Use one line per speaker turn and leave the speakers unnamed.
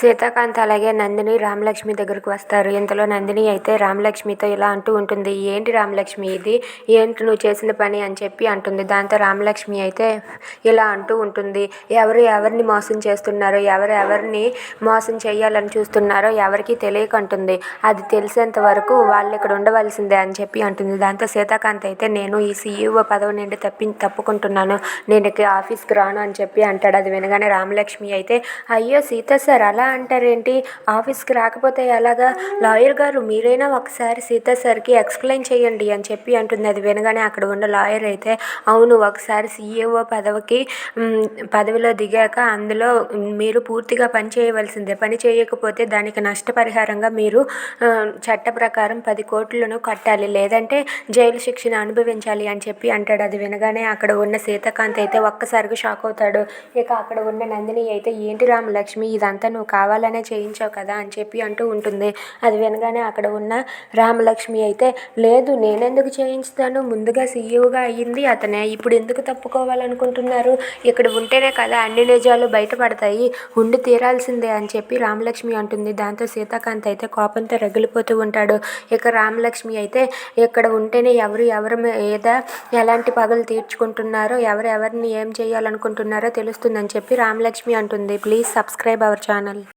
సీతాకాంత్ అలాగే నందిని రామలక్ష్మి దగ్గరకు వస్తారు. ఇంతలో నందిని అయితే రామలక్ష్మితో ఇలా అంటూ ఉంటుంది. ఏంటి రామలక్ష్మి ఇది, ఏంటి నువ్వు చేసిన పని అని చెప్పి అంటుంది. దాంతో రామలక్ష్మి అయితే ఇలా అంటూ ఉంటుంది. ఎవరిని మోసం చేస్తున్నారో, ఎవరిని మోసం చేయాలని చూస్తున్నారో ఎవరికి తెలియకంటుంది. అది తెలిసేంత వరకు వాళ్ళు ఇక్కడ ఉండవలసిందే అని చెప్పి అంటుంది. దాంతో సీతాకాంత్ అయితే నేను ఈ సీఈఓ పదవి నుండి తప్పుకుంటున్నాను, నేను ఇక ఆఫీస్కి రాను అని చెప్పి అంటాడు. అది వినగానే రామలక్ష్మి అయితే అయ్యో సీత సార్ అలా అంటారేంటి, ఆఫీస్కి రాకపోతే ఎలాగా, లాయర్ గారు మీరైనా ఒకసారి సీతా సార్కి ఎక్స్ప్లెయిన్ చేయండి అని చెప్పి అంటుంది. అది వినగానే అక్కడ ఉన్న లాయర్ అయితే అవును, ఒకసారి సీఈఓ పదవిలో దిగాక అందులో మీరు పూర్తిగా పని చేయవలసిందే, పని చేయకపోతే దానికి నష్టపరిహారంగా మీరు చట్ట ప్రకారం 10 కోట్లను కట్టాలి, లేదంటే జైలు శిక్షను అనుభవించాలి అని చెప్పి అంటాడు. అది వినగానే అక్కడ ఉన్న సీతాకాంత్ అయితే ఒక్కసారిగా షాక్ అవుతాడు. ఇక అక్కడ ఉన్న నందిని అయితే ఏంటి రామలక్ష్మి ఇదంతా నువ్వు కావాలనే చేయించావు కదా అని చెప్పి అంటూ ఉంటుంది. అది వినగానే అక్కడ ఉన్న రామలక్ష్మి అయితే లేదు, నేనెందుకు చేయించుతాను, ముందుగా సీఈఓగా అయ్యింది అతనే, ఇప్పుడు ఎందుకు తప్పుకోవాలనుకుంటున్నారు, ఇక్కడ ఉంటేనే కదా అన్ని నిజాలు బయటపడతాయి, ఉండి తీరాల్సిందే అని చెప్పి రామలక్ష్మి అంటుంది. దాంతో సీతాకాంత్ అయితే కోపంతో రగిలిపోతూ ఉంటాడు. ఇక రామలక్ష్మి అయితే ఇక్కడ ఉంటేనే ఎవరి మీద ఎలాంటి పగలు తీర్చుకుంటున్నారో, ఎవరిని ఏం చేయాలనుకుంటున్నారో తెలుస్తుందని చెప్పి రామలక్ష్మి అంటుంది. Please subscribe our channel.